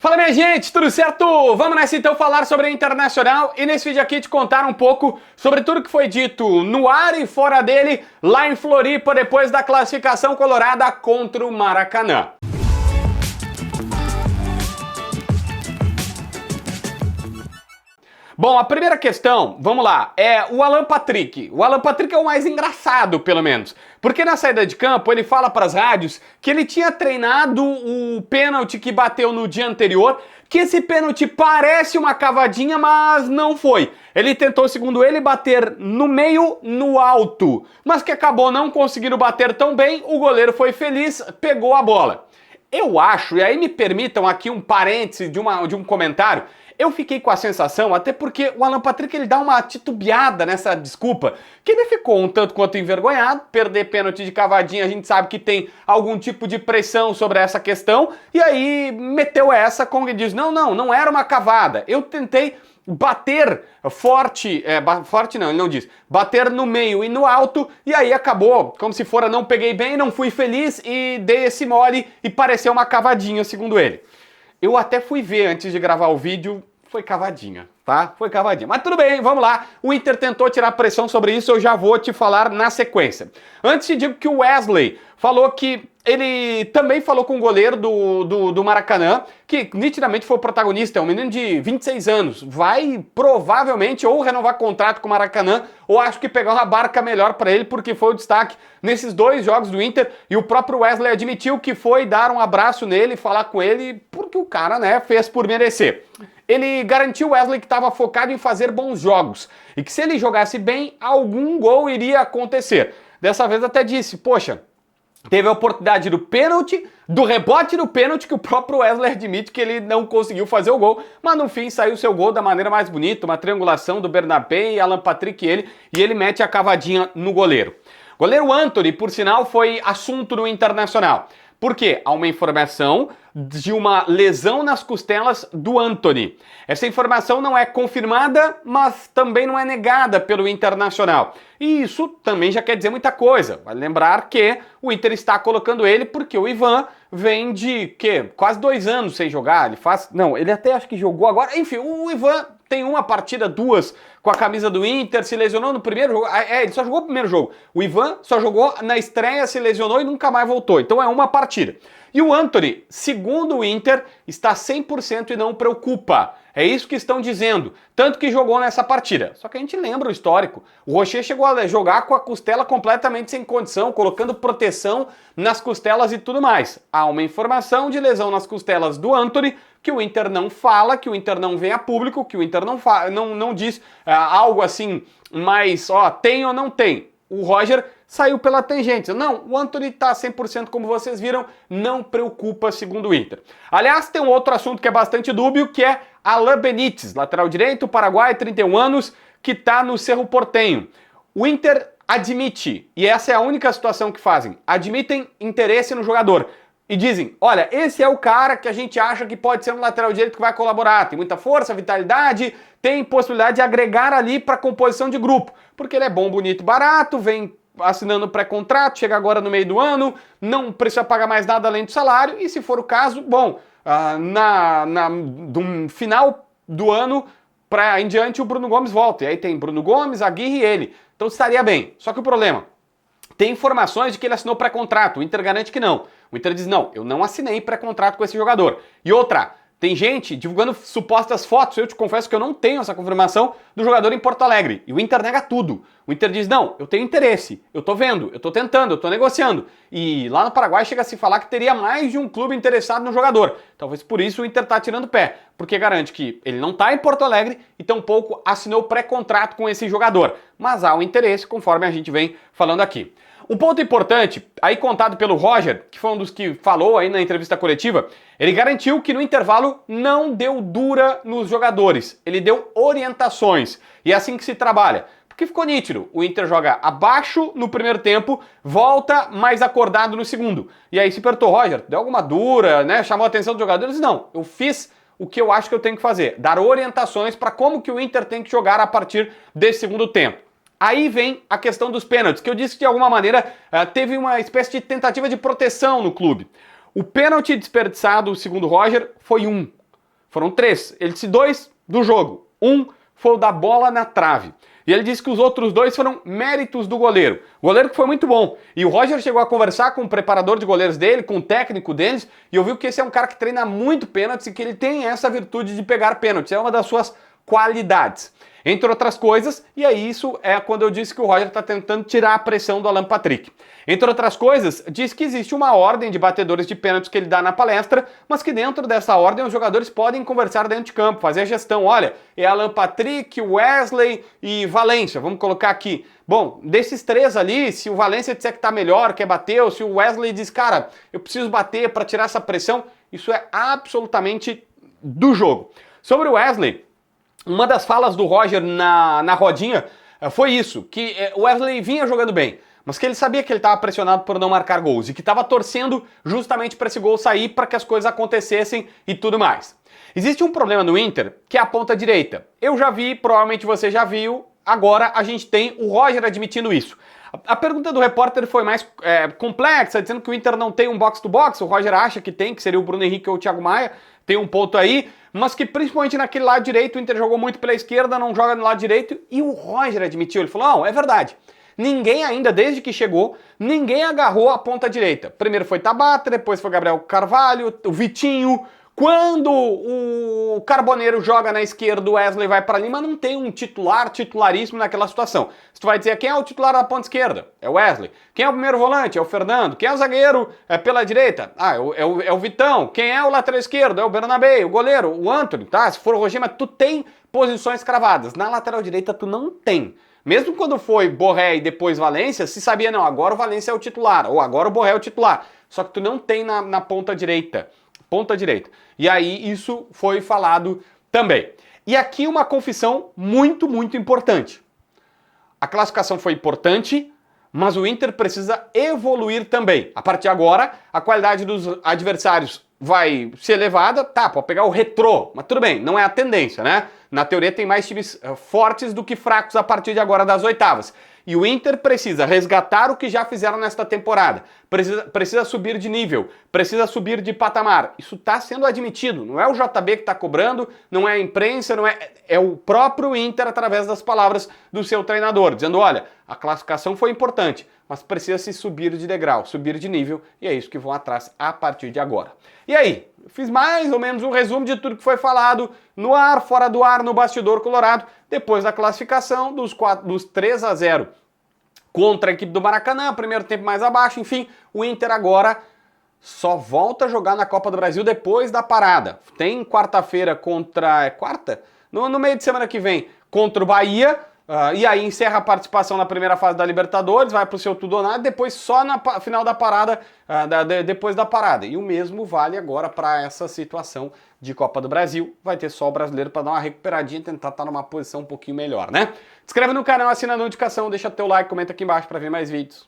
Fala minha gente, tudo certo? Vamos nessa então falar sobre a Internacional e nesse vídeo aqui te contar um pouco sobre tudo que foi dito no ar e fora dele lá em Floripa depois da classificação colorada contra o Maracanã. Bom, a primeira questão, vamos lá, é o Alan Patrick. O Alan Patrick é o mais engraçado, pelo menos. Porque na saída de campo ele fala para as rádios que ele tinha treinado o pênalti que bateu no dia anterior, que esse pênalti parece uma cavadinha, mas não foi. Ele tentou, segundo ele, bater no meio, no alto, mas que acabou não conseguindo bater tão bem, o goleiro foi feliz, pegou a bola. Eu acho, e aí me permitam aqui um parêntese de um comentário, eu fiquei com a sensação, até porque o Alan Patrick ele dá uma titubeada nessa desculpa, que ele ficou um tanto quanto envergonhado, perder pênalti de cavadinha, a gente sabe que tem algum tipo de pressão sobre essa questão, e aí meteu essa com ele diz, não era uma cavada, eu tentei bater forte, ele não diz, bater no meio e no alto, e aí acabou, como se fora não peguei bem, não fui feliz e dei esse mole e pareceu uma cavadinha, segundo ele. Eu até fui ver antes de gravar o vídeo, foi cavadinha, tá? Foi cavadinha. Mas tudo bem, vamos lá. O Inter tentou tirar pressão sobre isso, eu já vou te falar na sequência. Antes te digo que o Wesley falou que ele também falou com o goleiro do Maracanã, que nitidamente foi o protagonista, é um menino de 26 anos, vai provavelmente ou renovar contrato com o Maracanã, ou acho que pegar uma barca melhor para ele, porque foi o destaque nesses dois jogos do Inter, e o próprio Wesley admitiu que foi dar um abraço nele, falar com ele, porque o cara, né, fez por merecer. Ele garantiu Wesley que estava focado em fazer bons jogos, e que se ele jogasse bem, algum gol iria acontecer. Dessa vez até disse, poxa, teve a oportunidade do pênalti, do rebote do pênalti, que o próprio Wesley admite que ele não conseguiu fazer o gol, mas no fim saiu seu gol da maneira mais bonita, uma triangulação do Bernabé e Alan Patrick e ele mete a cavadinha no goleiro. Goleiro Antony, por sinal, foi assunto no Internacional. Por quê? Há uma informação de uma lesão nas costelas do Antony. Essa informação não é confirmada, mas também não é negada pelo Internacional. E isso também já quer dizer muita coisa. Vale lembrar que o Inter está colocando ele porque o Ivan vem de quase 2 anos sem jogar. Ele até acho que jogou agora. Enfim, o Ivan tem uma partida, 2 com a camisa do Inter, se lesionou no primeiro jogo. Ele só jogou o primeiro jogo. O Ivan só jogou na estreia, se lesionou e nunca mais voltou. Então é uma partida. E o Antony, segundo o Inter, está 100% e não preocupa. É isso que estão dizendo. Tanto que jogou nessa partida. Só que a gente lembra o histórico. O Rocher chegou a jogar com a costela completamente sem condição, colocando proteção nas costelas e tudo mais. Há uma informação de lesão nas costelas do Antony que o Inter não fala, que o Inter não vem a público, que o Inter não diz algo assim, mas tem ou não tem. O Roger saiu pela tangente. Não, o Antony tá 100% como vocês viram, não preocupa, segundo o Inter. Aliás, tem um outro assunto que é bastante dúbio, que é Alan Benítez, lateral direito, Paraguai, 31 anos, que tá no Cerro Porteño. O Inter admite, e essa é a única situação que fazem, admitem interesse no jogador. E dizem, olha, esse é o cara que a gente acha que pode ser um lateral direito que vai colaborar. Tem muita força, vitalidade, tem possibilidade de agregar ali para a composição de grupo. Porque ele é bom, bonito, barato, vem assinando pré-contrato, chega agora no meio do ano, não precisa pagar mais nada além do salário. E se for o caso, bom, do final do ano em diante o Bruno Gomes volta. E aí tem Bruno Gomes, Aguirre e ele. Então estaria bem. Só que o problema... Tem informações de que ele assinou pré-contrato, o Inter garante que não. O Inter diz, não, eu não assinei pré-contrato com esse jogador. E outra, tem gente divulgando supostas fotos, eu te confesso que eu não tenho essa confirmação do jogador em Porto Alegre. E o Inter nega tudo. O Inter diz, não, eu tenho interesse, eu tô vendo, eu tô tentando, eu tô negociando. E lá no Paraguai chega a se falar que teria mais de um clube interessado no jogador. Talvez por isso o Inter tá tirando o pé, porque garante que ele não tá em Porto Alegre e tampouco assinou pré-contrato com esse jogador. Mas há um interesse, conforme a gente vem falando aqui. Um ponto importante, aí contado pelo Roger, que foi um dos que falou aí na entrevista coletiva, ele garantiu que no intervalo não deu dura nos jogadores, ele deu orientações, e é assim que se trabalha. Porque ficou nítido, o Inter joga abaixo no primeiro tempo, volta mais acordado no segundo. E aí se perguntou, Roger, deu alguma dura, né? Chamou a atenção dos jogadores? Não, eu fiz o que eu acho que eu tenho que fazer, dar orientações para como que o Inter tem que jogar a partir desse segundo tempo. Aí vem a questão dos pênaltis, que eu disse que de alguma maneira teve uma espécie de tentativa de proteção no clube. O pênalti desperdiçado, segundo Roger, foi um. Foram 3. Ele disse 2 do jogo. 1 foi o da bola na trave. E ele disse que os outros 2 foram méritos do goleiro. O goleiro que foi muito bom. E o Roger chegou a conversar com o preparador de goleiros dele, com o técnico deles, e ouviu que esse é um cara que treina muito pênaltis e que ele tem essa virtude de pegar pênaltis. É uma das suas qualidades. Entre outras coisas, e aí isso é quando eu disse que o Roger está tentando tirar a pressão do Alan Patrick. Entre outras coisas, diz que existe uma ordem de batedores de pênaltis que ele dá na palestra, mas que dentro dessa ordem os jogadores podem conversar dentro de campo, fazer a gestão. Olha, é Alan Patrick, Wesley e Valência, vamos colocar aqui. Bom, desses 3 ali, se o Valência disser que tá melhor, quer bater, ou se o Wesley diz, cara, eu preciso bater para tirar essa pressão, isso é absolutamente do jogo. Sobre o Wesley, uma das falas do Roger na rodinha foi isso, que o Wesley vinha jogando bem, mas que ele sabia que ele estava pressionado por não marcar gols e que estava torcendo justamente para esse gol sair, para que as coisas acontecessem e tudo mais. Existe um problema no Inter, que é a ponta direita. Eu já vi, provavelmente você já viu, agora a gente tem o Roger admitindo isso. A pergunta do repórter foi mais complexa, dizendo que o Inter não tem um box-to-box, o Roger acha que tem, que seria o Bruno Henrique ou o Thiago Maia, tem um ponto aí, mas que principalmente naquele lado direito, o Inter jogou muito pela esquerda, não joga no lado direito, e o Roger admitiu, ele falou, não, é verdade, ninguém ainda, desde que chegou, ninguém agarrou a ponta direita. Primeiro foi Tabata, depois foi Gabriel Carvalho, o Vitinho. Quando o Carboneiro joga na esquerda, o Wesley vai para ali, mas não tem um titularíssimo naquela situação. Se tu vai dizer quem é o titular da ponta esquerda, é o Wesley. Quem é o primeiro volante? É o Fernando. Quem é o zagueiro? É pela direita? É o Vitão. Quem é o lateral esquerdo? É o Bernabé. O goleiro? O Antony. Tá? Se for o Roger, mas tu tem posições cravadas. Na lateral direita tu não tem. Mesmo quando foi Borré e depois Valência, se sabia, não, agora o Valência é o titular, ou agora o Borré é o titular. Só que tu não tem na ponta direita. Ponta direita. E aí isso foi falado também. E aqui uma confissão muito, muito importante. A classificação foi importante, mas o Inter precisa evoluir também. A partir de agora, a qualidade dos adversários vai ser elevada. Tá, pode pegar o Retrô, mas tudo bem, não é a tendência, né? Na teoria tem mais times fortes do que fracos a partir de agora das oitavas. E o Inter precisa resgatar o que já fizeram nesta temporada. Precisa subir de nível, precisa subir de patamar. Isso está sendo admitido. Não é o JB que está cobrando, não é a imprensa, não é... É o próprio Inter através das palavras do seu treinador, dizendo, olha, a classificação foi importante, mas precisa se subir de degrau, subir de nível, e é isso que vão atrás a partir de agora. E aí, fiz mais ou menos um resumo de tudo que foi falado no ar, fora do ar, no bastidor colorado, depois da classificação dos 3-0 contra a equipe do Maracanã, primeiro tempo mais abaixo, enfim, o Inter agora só volta a jogar na Copa do Brasil depois da parada. Tem quarta-feira contra... É quarta? No meio de semana que vem, contra o Bahia, e aí encerra a participação na primeira fase da Libertadores, vai pro seu tudo ou nada, depois só na final da parada, depois da parada. E o mesmo vale agora para essa situação de Copa do Brasil. Vai ter só o brasileiro para dar uma recuperadinha e tentar estar numa posição um pouquinho melhor, né? Se inscreve no canal, assina a notificação, deixa teu like, comenta aqui embaixo para ver mais vídeos.